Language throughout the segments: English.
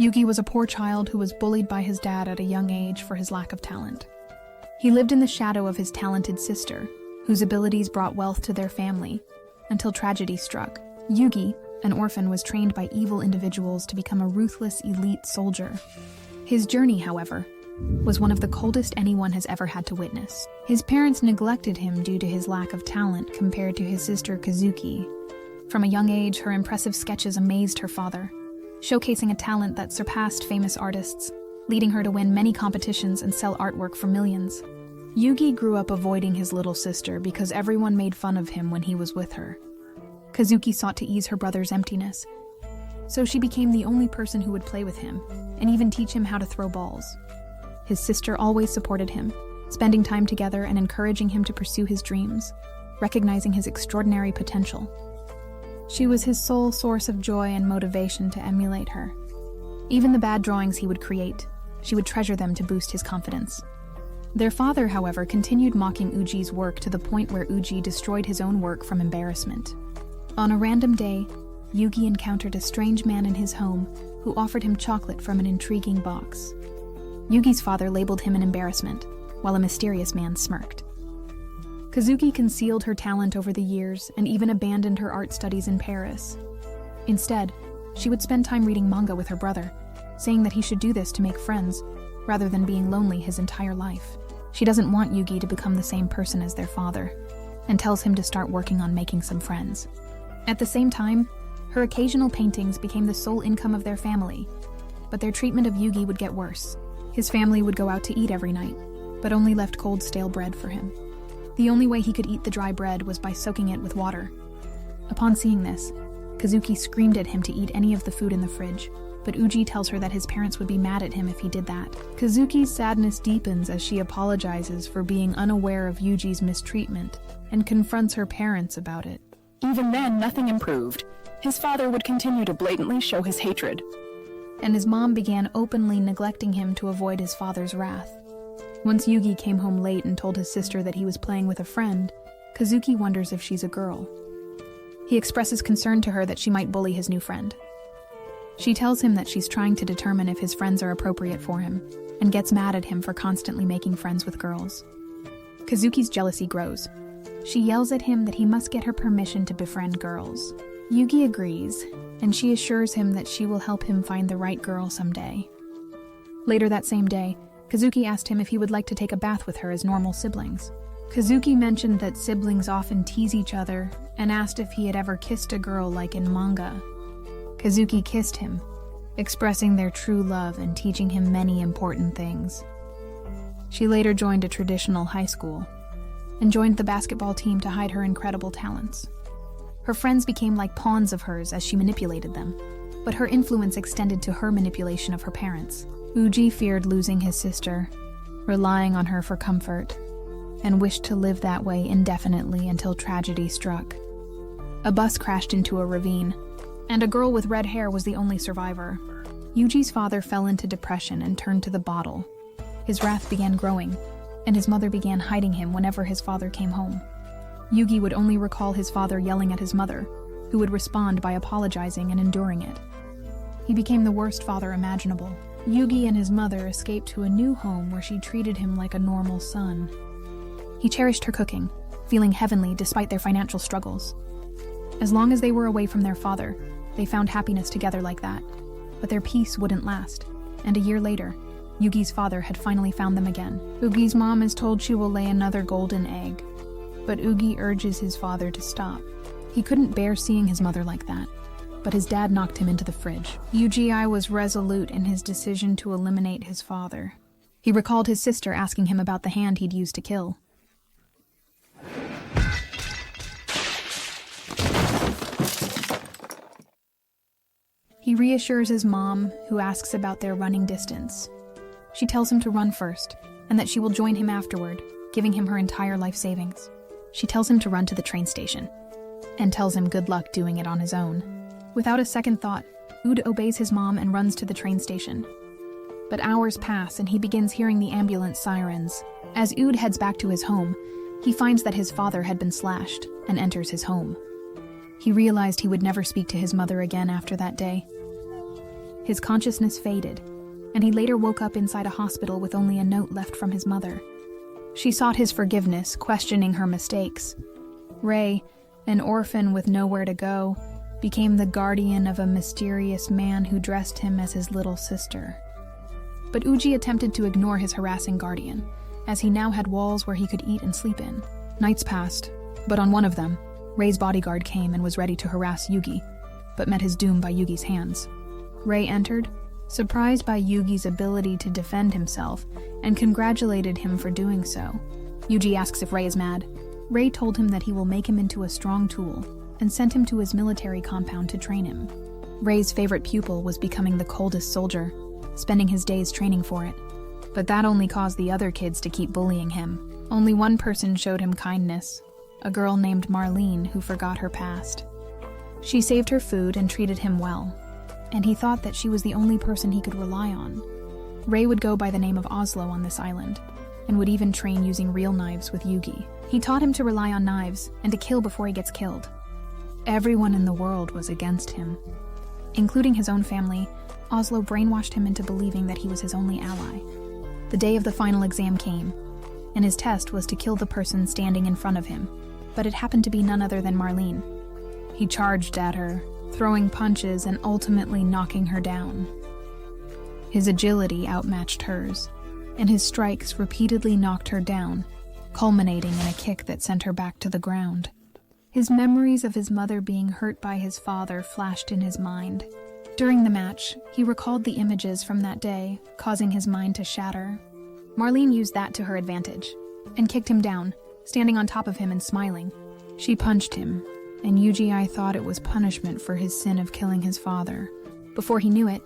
Yuuji was a poor child who was bullied by his dad at a young age for his lack of talent. He lived in the shadow of his talented sister, whose abilities brought wealth to their family, until tragedy struck. Yuuji, an orphan, was trained by evil individuals to become a ruthless elite soldier. His journey, however, was one of the coldest anyone has ever had to witness. His parents neglected him due to his lack of talent compared to his sister Kazuki. From a young age, her impressive sketches amazed her father, showcasing a talent that surpassed famous artists, leading her to win many competitions and sell artwork for millions. Yuuji grew up avoiding his little sister because everyone made fun of him when he was with her. Kazuki sought to ease her brother's emptiness, so she became the only person who would play with him and even teach him how to throw balls. His sister always supported him, spending time together and encouraging him to pursue his dreams, recognizing his extraordinary potential. She was his sole source of joy and motivation to emulate her. Even the bad drawings he would create, she would treasure them to boost his confidence. Their father, however, continued mocking Uji's work to the point where Yuuji destroyed his own work from embarrassment. On a random day, Yuuji encountered a strange man in his home who offered him chocolate from an intriguing box. Yuuji's father labeled him an embarrassment, while a mysterious man smirked. Kazuki concealed her talent over the years and even abandoned her art studies in Paris. Instead, she would spend time reading manga with her brother, saying that he should do this to make friends, rather than being lonely his entire life. She doesn't want Yuuji to become the same person as their father, and tells him to start working on making some friends. At the same time, her occasional paintings became the sole income of their family, but their treatment of Yuuji would get worse. His family would go out to eat every night, but only left cold, stale bread for him. The only way he could eat the dry bread was by soaking it with water. Upon seeing this, Kazuki screamed at him to eat any of the food in the fridge, but Yuuji tells her that his parents would be mad at him if he did that. Kazuki's sadness deepens as she apologizes for being unaware of Yuji's mistreatment and confronts her parents about it. Even then, nothing improved. His father would continue to blatantly show his hatred. And his mom began openly neglecting him to avoid his father's wrath. Once Yuuji came home late and told his sister that he was playing with a friend, Kazuki wonders if she's a girl. He expresses concern to her that she might bully his new friend. She tells him that she's trying to determine if his friends are appropriate for him, and gets mad at him for constantly making friends with girls. Kazuki's jealousy grows. She yells at him that he must get her permission to befriend girls. Yuuji agrees, and she assures him that she will help him find the right girl someday. Later that same day, Kazuki asked him if he would like to take a bath with her as normal siblings. Kazuki mentioned that siblings often tease each other and asked if he had ever kissed a girl like in manga. Kazuki kissed him, expressing their true love and teaching him many important things. She later joined a traditional high school and joined the basketball team to hide her incredible talents. Her friends became like pawns of hers as she manipulated them, but her influence extended to her manipulation of her parents. Yuuji feared losing his sister, relying on her for comfort, and wished to live that way indefinitely until tragedy struck. A bus crashed into a ravine, and a girl with red hair was the only survivor. Yuji's father fell into depression and turned to the bottle. His wrath began growing, and his mother began hiding him whenever his father came home. Yuuji would only recall his father yelling at his mother, who would respond by apologizing and enduring it. He became the worst father imaginable. Yuuji and his mother escaped to a new home where she treated him like a normal son. He cherished her cooking, feeling heavenly despite their financial struggles. As long as they were away from their father, they found happiness together like that. But their peace wouldn't last, and a year later, Yuuji's father had finally found them again. Yuuji's mom is told she will lay another golden egg, but Yuuji urges his father to stop. He couldn't bear seeing his mother like that, but his dad knocked him into the fridge. Yuuji was resolute in his decision to eliminate his father. He recalled his sister asking him about the hand he'd used to kill. He reassures his mom, who asks about their running distance. She tells him to run first, and that she will join him afterward, giving him her entire life savings. She tells him to run to the train station, and tells him good luck doing it on his own. Without a second thought, Yuuji obeys his mom and runs to the train station. But hours pass and he begins hearing the ambulance sirens. As Yuuji heads back to his home, he finds that his father had been slashed and enters his home. He realized he would never speak to his mother again after that day. His consciousness faded, and he later woke up inside a hospital with only a note left from his mother. She sought his forgiveness, questioning her mistakes. Rei, an orphan with nowhere to go, became the guardian of a mysterious man who dressed him as his little sister. But Yuuji attempted to ignore his harassing guardian, as he now had walls where he could eat and sleep in. Nights passed, but on one of them, Rei's bodyguard came and was ready to harass Yuuji, but met his doom by Yugi's hands. Rei entered, surprised by Yugi's ability to defend himself, and congratulated him for doing so. Yuuji asks if Rei is mad. Rei told him that he will make him into a strong tool, and sent him to his military compound to train him. Rei's favorite pupil was becoming the coldest soldier, spending his days training for it. But that only caused the other kids to keep bullying him. Only one person showed him kindness, a girl named Marlene who forgot her past. She saved her food and treated him well, and he thought that she was the only person he could rely on. Rei would go by the name of Oslo on this island, and would even train using real knives with Yugi. He taught him to rely on knives and to kill before he gets killed. Everyone in the world was against him. Including his own family, Oslo brainwashed him into believing that he was his only ally. The day of the final exam came, and his test was to kill the person standing in front of him, but it happened to be none other than Marlene. He charged at her, throwing punches and ultimately knocking her down. His agility outmatched hers, and his strikes repeatedly knocked her down, culminating in a kick that sent her back to the ground. His memories of his mother being hurt by his father flashed in his mind. During the match, he recalled the images from that day, causing his mind to shatter. Marlene used that to her advantage, and kicked him down, standing on top of him and smiling. She punched him, and Yuuji thought it was punishment for his sin of killing his father. Before he knew it,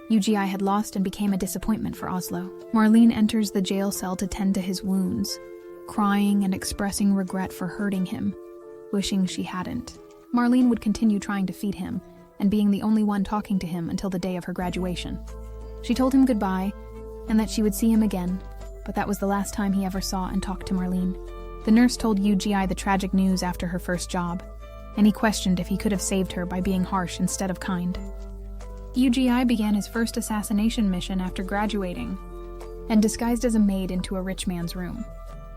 Yuuji had lost and became a disappointment for Oslo. Marlene enters the jail cell to tend to his wounds, crying and expressing regret for hurting him, wishing she hadn't. Marlene would continue trying to feed him, and being the only one talking to him until the day of her graduation. She told him goodbye, and that she would see him again, but that was the last time he ever saw and talked to Marlene. The nurse told Yuuji the tragic news after her first job, and he questioned if he could have saved her by being harsh instead of kind. Yuuji began his first assassination mission after graduating, and disguised as a maid into a rich man's room.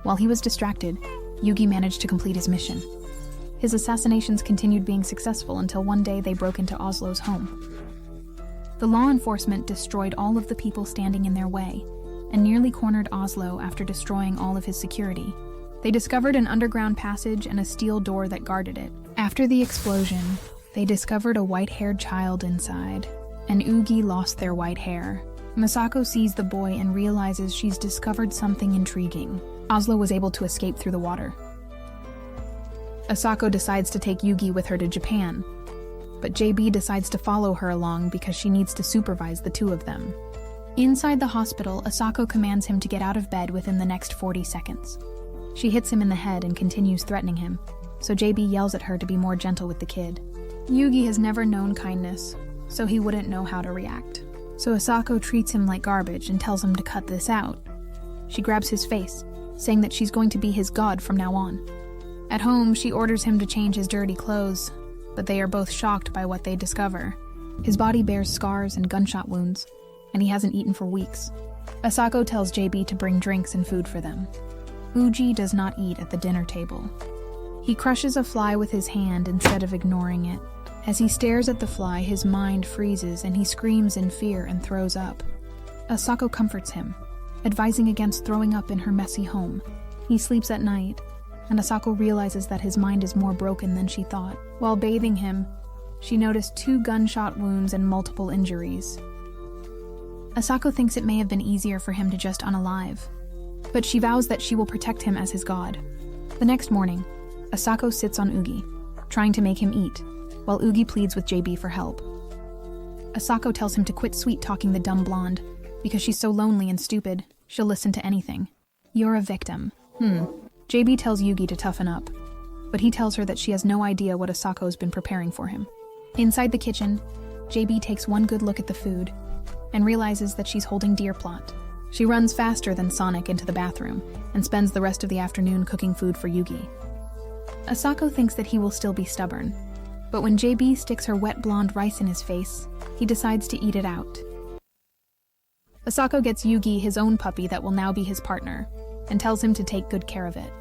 While he was distracted, Yugi managed to complete his mission. His assassinations continued being successful until one day they broke into Oslo's home. The law enforcement destroyed all of the people standing in their way, and nearly cornered Oslo after destroying all of his security. They discovered an underground passage and a steel door that guarded it. After the explosion, they discovered a white-haired child inside, and Yuuji lost their white hair. Misako sees the boy and realizes she's discovered something intriguing. Oslo was able to escape through the water. Asako decides to take Yugi with her to Japan, but JB decides to follow her along because she needs to supervise the two of them. Inside the hospital, Asako commands him to get out of bed within the next 40 seconds. She hits him in the head and continues threatening him, so JB yells at her to be more gentle with the kid. Yugi has never known kindness, so he wouldn't know how to react. So Asako treats him like garbage and tells him to cut this out. She grabs his face, saying that she's going to be his god from now on. At home, she orders him to change his dirty clothes, but they are both shocked by what they discover. His body bears scars and gunshot wounds, and he hasn't eaten for weeks. Asako tells JB to bring drinks and food for them. Yuuji does not eat at the dinner table. He crushes a fly with his hand instead of ignoring it. As he stares at the fly, his mind freezes and he screams in fear and throws up. Asako comforts him, advising against throwing up in her messy home. He sleeps at night, and Asako realizes that his mind is more broken than she thought. While bathing him, she noticed 2 gunshot wounds and multiple injuries. Asako thinks it may have been easier for him to just unalive, but she vows that she will protect him as his god. The next morning, Asako sits on Yuuji, trying to make him eat, while Yuuji pleads with JB for help. Asako tells him to quit sweet-talking the dumb blonde, because she's so lonely and stupid, she'll listen to anything. You're a victim. JB tells Yuuji to toughen up, but he tells her that she has no idea what Asako's been preparing for him. Inside the kitchen, JB takes one good look at the food, and realizes that she's holding deer plot. She runs faster than Sonic into the bathroom, and spends the rest of the afternoon cooking food for Yuuji. Asako thinks that he will still be stubborn, But when JB sticks her wet blonde rice in his face, he decides to eat it out. Asako gets Yugi his own puppy that will now be his partner, and tells him to take good care of it.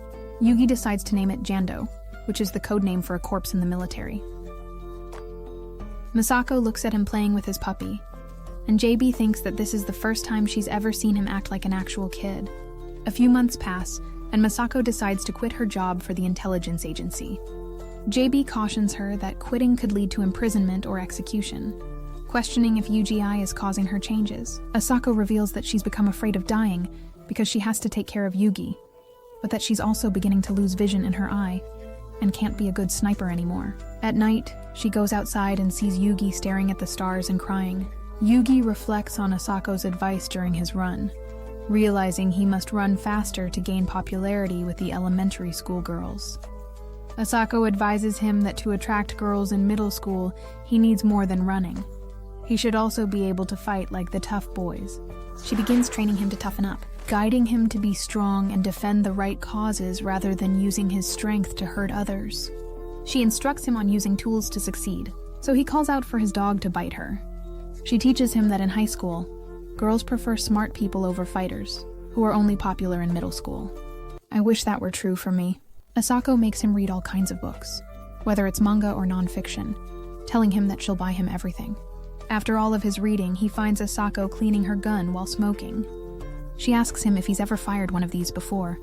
Yugi decides to name it Jando, which is the code name for a corpse in the military. Misako looks at him playing with his puppy, and JB thinks that this is the first time she's ever seen him act like an actual kid. A few months pass, and Misako decides to quit her job for the intelligence agency. JB cautions her that quitting could lead to imprisonment or execution, questioning if UGI is causing her changes. Asako reveals that she's become afraid of dying because she has to take care of Yugi, but that she's also beginning to lose vision in her eye and can't be a good sniper anymore. At night, she goes outside and sees Yugi staring at the stars and crying. Yugi reflects on Asako's advice during his run, realizing he must run faster to gain popularity with the elementary school girls. Asako advises him that to attract girls in middle school, he needs more than running. He should also be able to fight like the tough boys. She begins training him to toughen up, guiding him to be strong and defend the right causes rather than using his strength to hurt others. She instructs him on using tools to succeed, so he calls out for his dog to bite her. She teaches him that in high school, girls prefer smart people over fighters, who are only popular in middle school. I wish that were true for me. Asako makes him read all kinds of books, whether it's manga or non-fiction, telling him that she'll buy him everything. After all of his reading, he finds Asako cleaning her gun while smoking. She asks him if he's ever fired one of these before,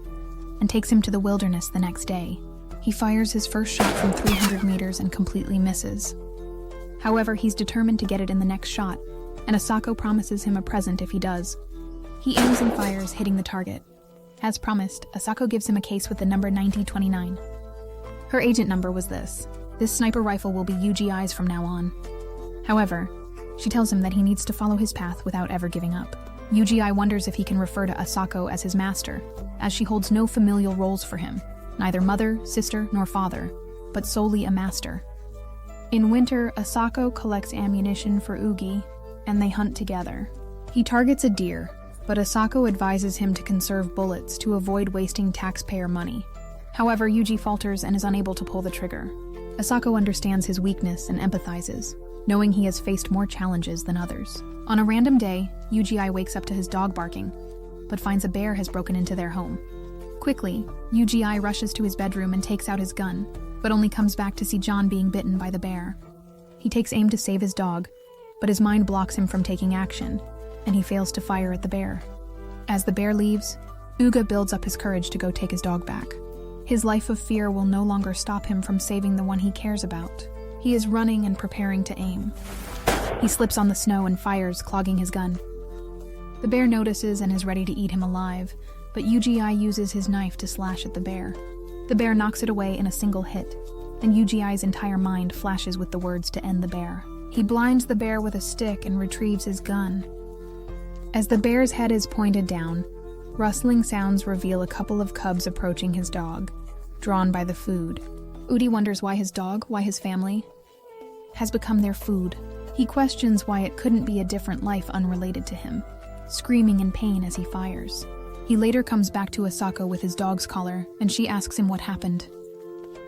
and takes him to the wilderness the next day. He fires his first shot from 300 meters and completely misses. However, he's determined to get it in the next shot, and Asako promises him a present if he does. He aims and fires, hitting the target. As promised, Asako gives him a case with the number 9029. Her agent number was this. This sniper rifle will be UGI's from now on. However, she tells him that he needs to follow his path without ever giving up. UGI wonders if he can refer to Asako as his master, as she holds no familial roles for him, neither mother, sister, nor father, but solely a master. In winter, Asako collects ammunition for Ugi, and they hunt together. He targets a deer, but Asako advises him to conserve bullets to avoid wasting taxpayer money. However, Yuji falters and is unable to pull the trigger. Asako understands his weakness and empathizes, knowing he has faced more challenges than others. On a random day, UGI wakes up to his dog barking, but finds a bear has broken into their home. Quickly, UGI rushes to his bedroom and takes out his gun, but only comes back to see John being bitten by the bear. He takes aim to save his dog, but his mind blocks him from taking action, and he fails to fire at the bear. As the bear leaves, Uga builds up his courage to go take his dog back. His life of fear will no longer stop him from saving the one he cares about. He is running and preparing to aim. He slips on the snow and fires, clogging his gun. The bear notices and is ready to eat him alive, but UGI uses his knife to slash at the bear. The bear knocks it away in a single hit, and UGI's entire mind flashes with the words to end the bear. He blinds the bear with a stick and retrieves his gun. As the bear's head is pointed down, rustling sounds reveal a couple of cubs approaching his dog, drawn by the food. Udi wonders why his dog, why his family, has become their food. He questions why it couldn't be a different life unrelated to him, screaming in pain as he fires. He later comes back to Asako with his dog's collar, and she asks him what happened.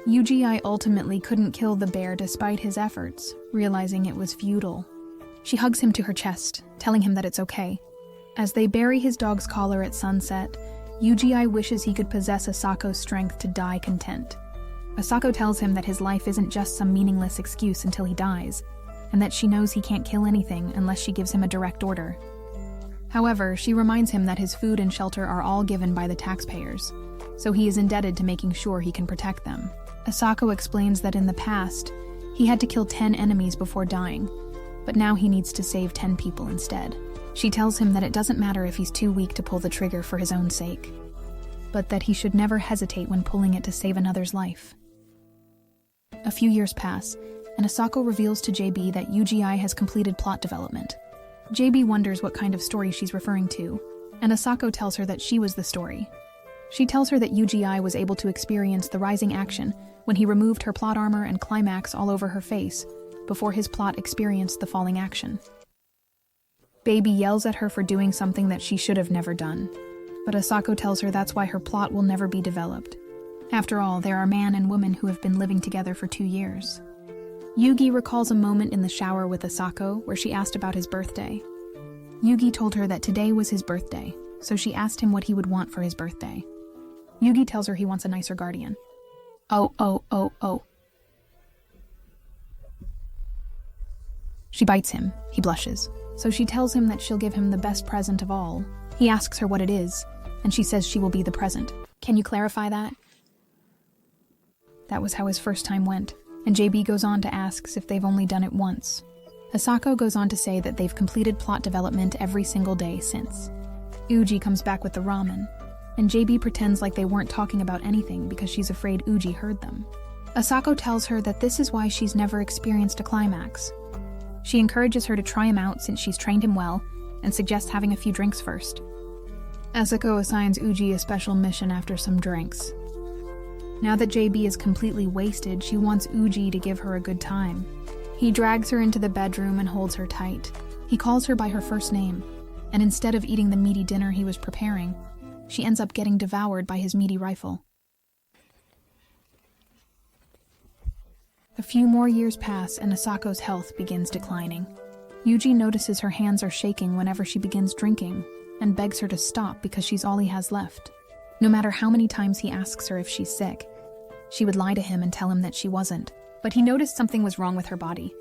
UGI ultimately couldn't kill the bear despite his efforts, realizing it was futile. She hugs him to her chest, telling him that it's okay. As they bury his dog's collar at sunset, UGI wishes he could possess Asako's strength to die content. Asako tells him that his life isn't just some meaningless excuse until he dies, and that she knows he can't kill anything unless she gives him a direct order. However, she reminds him that his food and shelter are all given by the taxpayers, so he is indebted to making sure he can protect them. Asako explains that in the past, he had to kill 10 enemies before dying, but now he needs to save 10 people instead. She tells him that it doesn't matter if he's too weak to pull the trigger for his own sake, but that he should never hesitate when pulling it to save another's life. A few years pass, and Asako reveals to JB that UGI has completed plot development. JB wonders what kind of story she's referring to, and Asako tells her that she was the story. She tells her that UGI was able to experience the rising action when he removed her plot armor and climax all over her face, before his plot experienced the falling action. Baby yells at her for doing something that she should have never done, but Asako tells her that's why her plot will never be developed. After all, there are man and woman who have been living together for 2 years. Yuuji recalls a moment in the shower with Asako where she asked about his birthday. Yuuji told her that today was his birthday, so she asked him what he would want for his birthday. Yuuji tells her he wants a nicer guardian. Oh. She bites him. He blushes. So she tells him that she'll give him the best present of all. He asks her what it is, and she says she will be the present. Can you clarify that? That was how his first time went, and JB goes on to ask if they've only done it once. Asako goes on to say that they've completed plot development every single day since. Yuuji comes back with the ramen, and JB pretends like they weren't talking about anything because she's afraid Yuuji heard them. Asako tells her that this is why she's never experienced a climax. She encourages her to try him out since she's trained him well, and suggests having a few drinks first. Asako assigns Yuuji a special mission after some drinks. Now that JB is completely wasted, she wants Yuuji to give her a good time. He drags her into the bedroom and holds her tight. He calls her by her first name, and instead of eating the meaty dinner he was preparing, she ends up getting devoured by his meaty rifle. A few more years pass and Asako's health begins declining. Yuuji notices her hands are shaking whenever she begins drinking, and begs her to stop because she's all he has left. No matter how many times he asks her if she's sick, she would lie to him and tell him that she wasn't. But he noticed something was wrong with her body.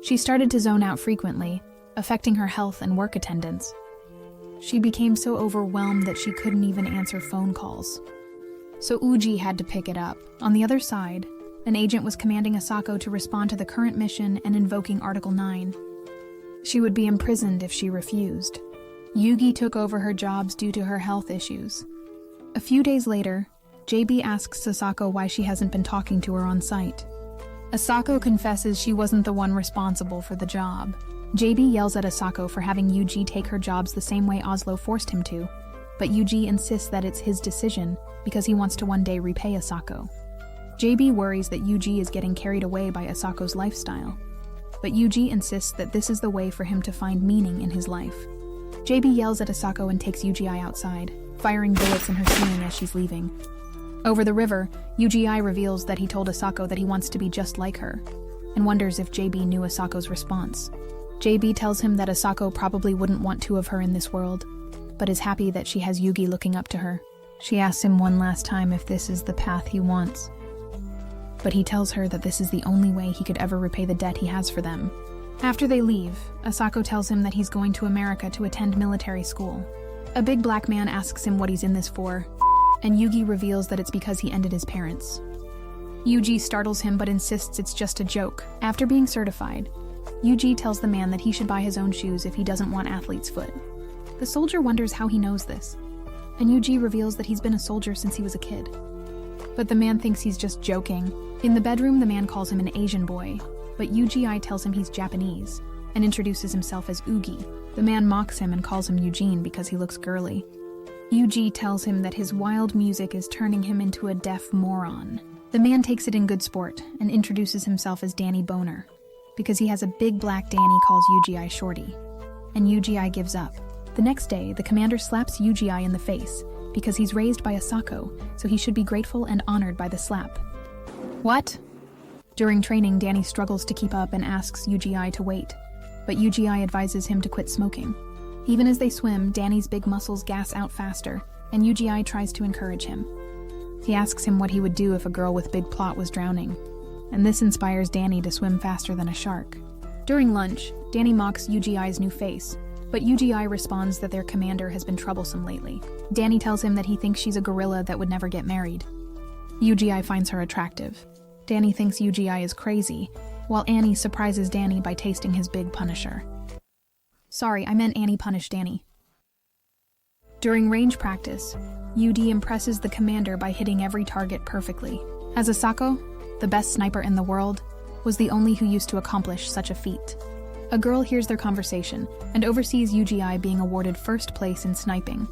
She started to zone out frequently, affecting her health and work attendance. She became so overwhelmed that she couldn't even answer phone calls. So Yuuji had to pick it up. On the other side, an agent was commanding Asako to respond to the current mission and invoking Article 9. She would be imprisoned if she refused. Yuuji took over her jobs due to her health issues. A few days later, JB asks Asako why she hasn't been talking to her on site. Asako confesses she wasn't the one responsible for the job. JB yells at Asako for having Yuuji take her jobs the same way Oslo forced him to, but Yuuji insists that it's his decision because he wants to one day repay Asako. JB worries that Yuuji is getting carried away by Asako's lifestyle, but Yuuji insists that this is the way for him to find meaning in his life. JB yells at Asako and takes Yuuji outside, firing bullets in her ceiling as she's leaving. Over the river, Yuuji reveals that he told Asako that he wants to be just like her, and wonders if JB knew Asako's response. JB tells him that Asako probably wouldn't want two of her in this world, but is happy that she has Yuuji looking up to her. She asks him one last time if this is the path he wants, but he tells her that this is the only way he could ever repay the debt he has for them. After they leave, Asako tells him that he's going to America to attend military school. A big black man asks him what he's in this for, and Yuuji reveals that it's because he ended his parents. Yuuji startles him but insists it's just a joke. After being certified, Yuuji tells the man that he should buy his own shoes if he doesn't want athlete's foot. The soldier wonders how he knows this, and Yuuji reveals that he's been a soldier since he was a kid. But the man thinks he's just joking. In the bedroom, the man calls him an Asian boy, but Yuuji tells him he's Japanese, and introduces himself as Oogie. The man mocks him and calls him Eugene because he looks girly. Yuuji tells him that his wild music is turning him into a deaf moron. The man takes it in good sport, and introduces himself as Danny Boner, because he has a big black Danny calls Yuuji Shorty, and Yuuji gives up. The next day, the commander slaps Yuuji in the face, because he's raised by Asako, so he should be grateful and honored by the slap. What? During training, Danny struggles to keep up and asks Yuuji to wait, but Yuuji advises him to quit smoking. Even as they swim, Danny's big muscles gas out faster, and Yuuji tries to encourage him. He asks him what he would do if a girl with big plot was drowning, and this inspires Danny to swim faster than a shark. During lunch, Danny mocks Yuuji's new face, but Yuuji responds that their commander has been troublesome lately. Danny tells him that he thinks she's a gorilla that would never get married. Yuuji finds her attractive. Danny thinks Yuuji is crazy, while Annie surprises Danny by tasting his big punisher. Sorry, I meant Annie punished Danny. During range practice, Yuuji impresses the commander by hitting every target perfectly. As Asako, the best sniper in the world, was the only who used to accomplish such a feat. A girl hears their conversation and oversees Yuuji being awarded first place in sniping.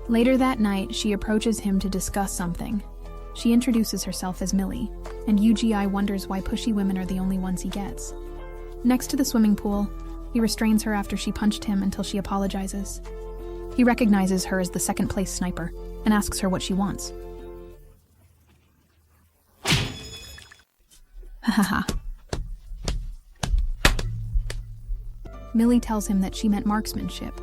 Later that night, she approaches him to discuss something. She introduces herself as Millie, and Yuuji wonders why pushy women are the only ones he gets. Next to the swimming pool, he restrains her after she punched him until she apologizes. He recognizes her as the second-place sniper and asks her what she wants. Hahaha. Millie tells him that she meant marksmanship,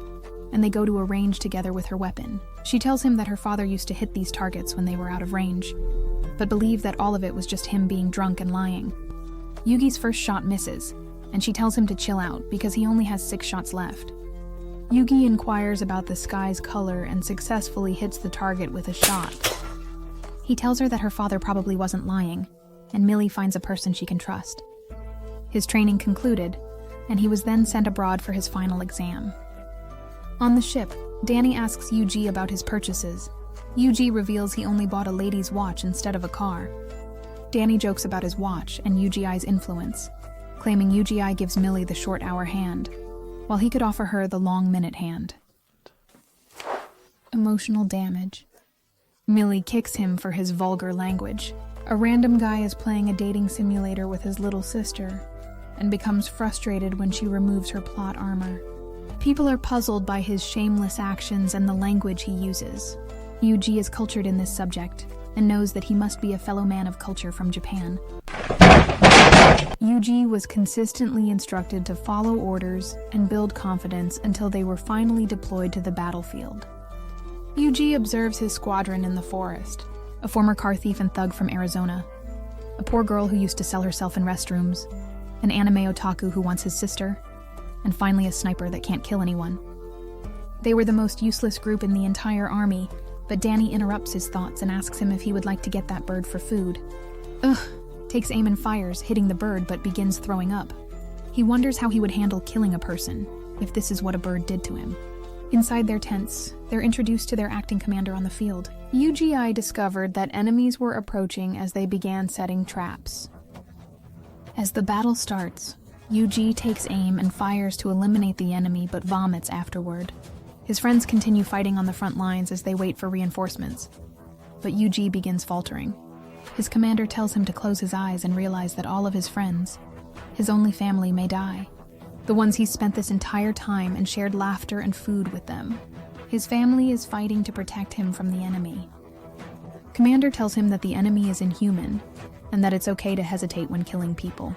and they go to a range together with her weapon. She tells him that her father used to hit these targets when they were out of range, but believed that all of it was just him being drunk and lying. Yugi's first shot misses, and she tells him to chill out because he only has 6 shots left. Yuuji inquires about the sky's color and successfully hits the target with a shot. He tells her that her father probably wasn't lying, and Millie finds a person she can trust. His training concluded, and he was then sent abroad for his final exam. On the ship, Danny asks Yuuji about his purchases. Yuuji reveals he only bought a lady's watch instead of a car. Danny jokes about his watch and Yuuji's influence, claiming Yuuji gives Millie the short hour hand, while he could offer her the long minute hand. Emotional damage. Millie kicks him for his vulgar language. A random guy is playing a dating simulator with his little sister, and becomes frustrated when she removes her plot armor. People are puzzled by his shameless actions and the language he uses. Yuuji is cultured in this subject, and knows that he must be a fellow man of culture from Japan. Yuuji was consistently instructed to follow orders and build confidence until they were finally deployed to the battlefield. Yuuji observes his squadron in the forest, a former car thief and thug from Arizona, a poor girl who used to sell herself in restrooms, an anime otaku who wants his sister, and finally a sniper that can't kill anyone. They were the most useless group in the entire army, but Danny interrupts his thoughts and asks him if he would like to get that bird for food. Takes aim and fires, hitting the bird but begins throwing up. He wonders how he would handle killing a person, if this is what a bird did to him. Inside their tents, they're introduced to their acting commander on the field. Yuuji discovered that enemies were approaching as they began setting traps. As the battle starts, Yuuji takes aim and fires to eliminate the enemy but vomits afterward. His friends continue fighting on the front lines as they wait for reinforcements, but Yuuji begins faltering. His commander tells him to close his eyes and realize that all of his friends, his only family, may die. The ones he spent this entire time and shared laughter and food with them. His family is fighting to protect him from the enemy. Commander tells him that the enemy is inhuman, and that it's okay to hesitate when killing people.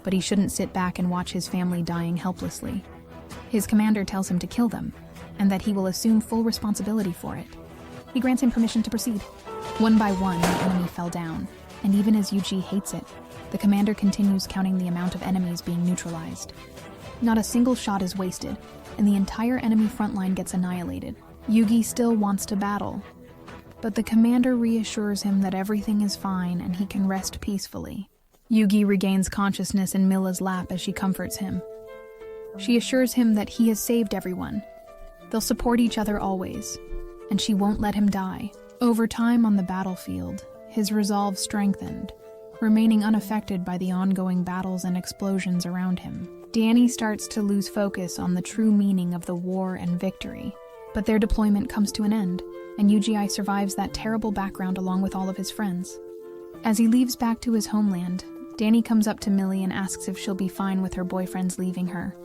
But he shouldn't sit back and watch his family dying helplessly. His commander tells him to kill them, and that he will assume full responsibility for it. He grants him permission to proceed. One by one, the enemy fell down, and even as Yuuji hates it, the commander continues counting the amount of enemies being neutralized. Not a single shot is wasted, and the entire enemy front line gets annihilated. Yuuji still wants to battle, but the commander reassures him that everything is fine and he can rest peacefully. Yuuji regains consciousness in Milla's lap as she comforts him. She assures him that he has saved everyone. They'll support each other always, and she won't let him die. Over time on the battlefield, his resolve strengthened, remaining unaffected by the ongoing battles and explosions around him. Danny starts to lose focus on the true meaning of the war and victory, but their deployment comes to an end, and Yuuji survives that terrible background along with all of his friends. As he leaves back to his homeland, Danny comes up to Millie and asks if she'll be fine with her boyfriend's leaving her.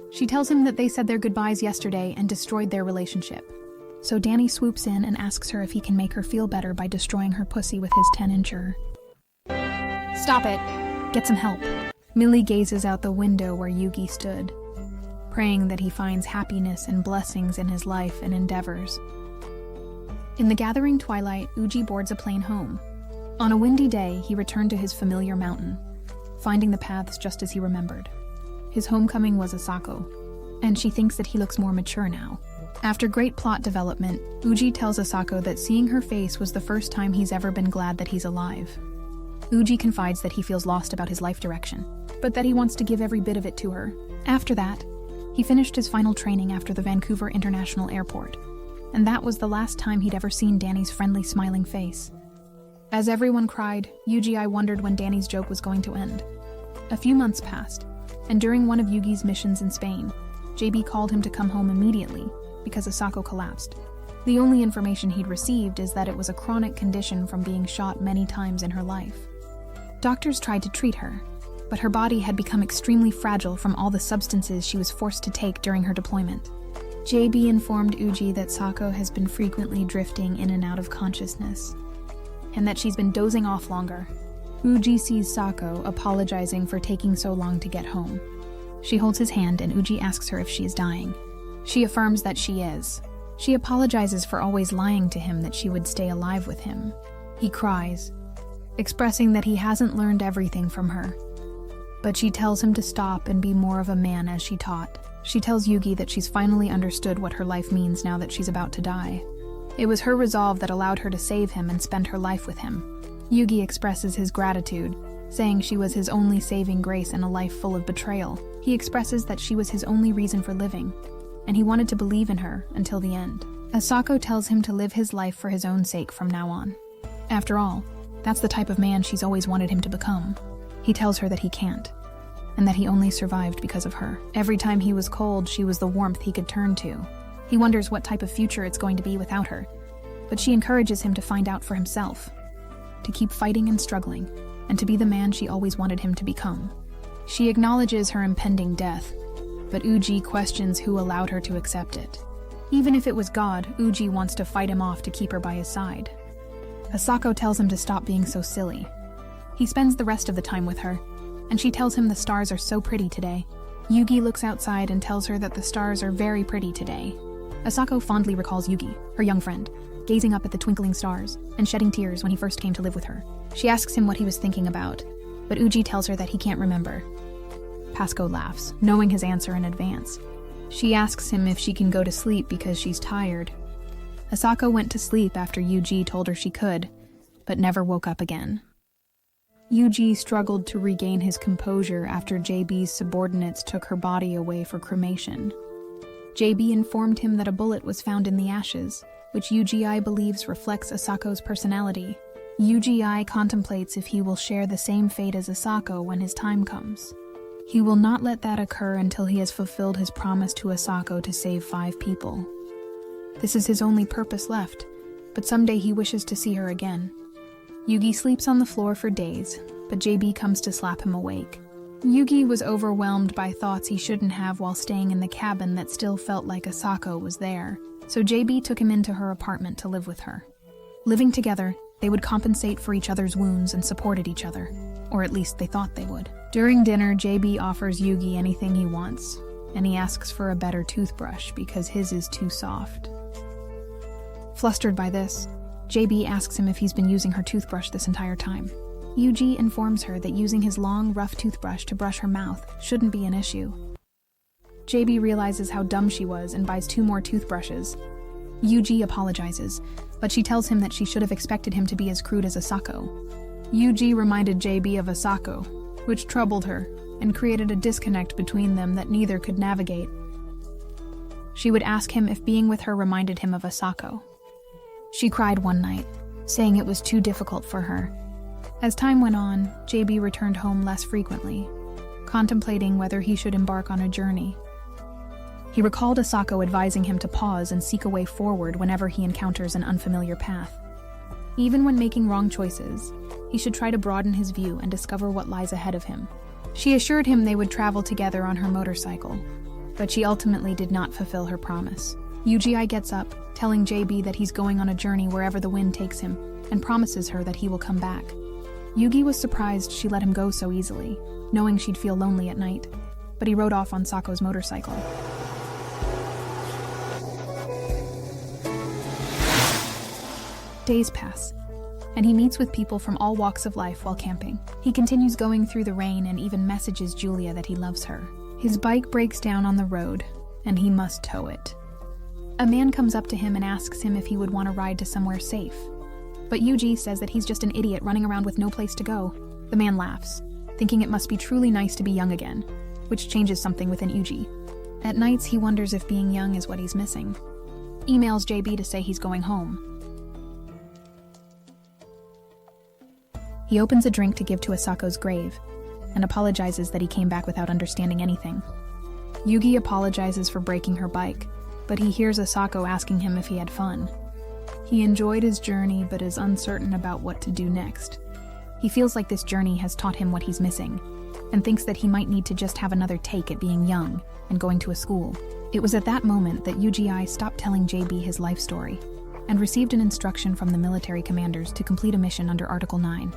She tells him that they said their goodbyes yesterday and destroyed their relationship. So Danny swoops in and asks her if he can make her feel better by destroying her pussy with his 10-incher. Stop it! Get some help. Millie gazes out the window where Yuuji stood, praying that he finds happiness and blessings in his life and endeavors. In the gathering twilight, Yuuji boards a plane home. On a windy day, he returned to his familiar mountain, finding the paths just as he remembered. His homecoming was Asako, and she thinks that he looks more mature now. After great plot development, Yuuji tells Asako that seeing her face was the first time he's ever been glad that he's alive. Yuuji confides that he feels lost about his life direction, but that he wants to give every bit of it to her. After that, he finished his final training after the Vancouver International Airport, and that was the last time he'd ever seen Danny's friendly, smiling face. As everyone cried, Yuuji wondered when Danny's joke was going to end. A few months passed, and during one of Yugi's missions in Spain, JB called him to come home immediately because Asako collapsed. The only information he'd received is that it was a chronic condition from being shot many times in her life. Doctors tried to treat her, but her body had become extremely fragile from all the substances she was forced to take during her deployment. JB informed Yuuji that Sako has been frequently drifting in and out of consciousness, and that she's been dozing off longer. Yuuji sees Sako apologizing for taking so long to get home. She holds his hand and Yuuji asks her if she is dying. She affirms that she is. She apologizes for always lying to him that she would stay alive with him. He cries, expressing that he hasn't learned everything from her. But she tells him to stop and be more of a man as she taught. She tells Yuuji that she's finally understood what her life means now that she's about to die. It was her resolve that allowed her to save him and spend her life with him. Yuuji expresses his gratitude, saying she was his only saving grace in a life full of betrayal. He expresses that she was his only reason for living, and he wanted to believe in her until the end. Asako tells him to live his life for his own sake from now on. After all, that's the type of man she's always wanted him to become. He tells her that he can't, and that he only survived because of her. Every time he was cold, she was the warmth he could turn to. He wonders what type of future it's going to be without her, but she encourages him to find out for himself, to keep fighting and struggling, and to be the man she always wanted him to become. She acknowledges her impending death, but Yuuji questions who allowed her to accept it. Even if it was God, Yuuji wants to fight him off to keep her by his side. Asako tells him to stop being so silly. He spends the rest of the time with her, and she tells him the stars are so pretty today. Yuuji looks outside and tells her that the stars are very pretty today. Asako fondly recalls Yuuji, her young friend, gazing up at the twinkling stars and shedding tears when he first came to live with her. She asks him what he was thinking about, but Yuuji tells her that he can't remember. Pasco laughs, knowing his answer in advance. She asks him if she can go to sleep because she's tired. Asako went to sleep after Yuuji told her she could, but never woke up again. Yuuji struggled to regain his composure after JB's subordinates took her body away for cremation. JB informed him that a bullet was found in the ashes, which Yuuji believes reflects Asako's personality. Yuuji contemplates if he will share the same fate as Asako when his time comes. He will not let that occur until he has fulfilled his promise to Asako to save 5 people. This is his only purpose left, but someday he wishes to see her again. Yuuji sleeps on the floor for days, but JB comes to slap him awake. Yuuji was overwhelmed by thoughts he shouldn't have while staying in the cabin that still felt like Asako was there, so JB took him into her apartment to live with her. Living together, they would compensate for each other's wounds and supported each other, or at least they thought they would. During dinner, JB offers Yuuji anything he wants, and he asks for a better toothbrush because his is too soft. Flustered by this, JB asks him if he's been using her toothbrush this entire time. Yuuji informs her that using his long, rough toothbrush to brush her mouth shouldn't be an issue. JB realizes how dumb she was and buys 2 more toothbrushes. Yuuji apologizes, but she tells him that she should have expected him to be as crude as Asako. Yuuji reminded JB of Asako, which troubled her and created a disconnect between them that neither could navigate. She would ask him if being with her reminded him of Asako. She cried one night, saying it was too difficult for her. As time went on, JB returned home less frequently, contemplating whether he should embark on a journey. He recalled Asako advising him to pause and seek a way forward whenever he encounters an unfamiliar path. Even when making wrong choices, he should try to broaden his view and discover what lies ahead of him. She assured him they would travel together on her motorcycle, but she ultimately did not fulfill her promise. Yuuji gets up, telling JB that he's going on a journey wherever the wind takes him, and promises her that he will come back. Yuuji was surprised she let him go so easily, knowing she'd feel lonely at night, but he rode off on Sako's motorcycle. Days pass, and he meets with people from all walks of life while camping. He continues going through the rain and even messages Julia that he loves her. His bike breaks down on the road, and he must tow it. A man comes up to him and asks him if he would want to ride to somewhere safe. But Yuuji says that he's just an idiot running around with no place to go. The man laughs, thinking it must be truly nice to be young again, which changes something within Yuuji. At nights, he wonders if being young is what he's missing. Emails JB to say he's going home. He opens a drink to give to Asako's grave, and apologizes that he came back without understanding anything. Yuuji apologizes for breaking her bike, but he hears Asako asking him if he had fun. He enjoyed his journey but is uncertain about what to do next. He feels like this journey has taught him what he's missing, and thinks that he might need to just have another take at being young and going to a school. It was at that moment that Yuuji stopped telling JB his life story, and received an instruction from the military commanders to complete a mission under Article 9.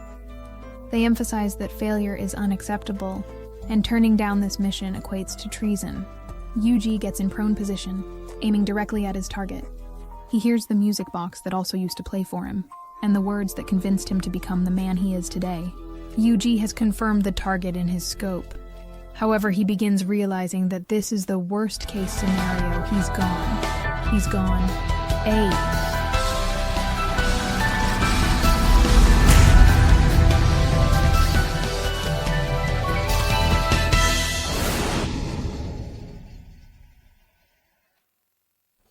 They emphasized that failure is unacceptable, and turning down this mission equates to treason. Yuuji gets in prone position, aiming directly at his target. He hears the music box that also used to play for him, and the words that convinced him to become the man he is today. Yuuji has confirmed the target in his scope. However, he begins realizing that this is the worst-case scenario. He's gone. He's gone.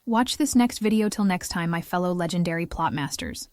Watch this next video till next time, my fellow legendary plot masters.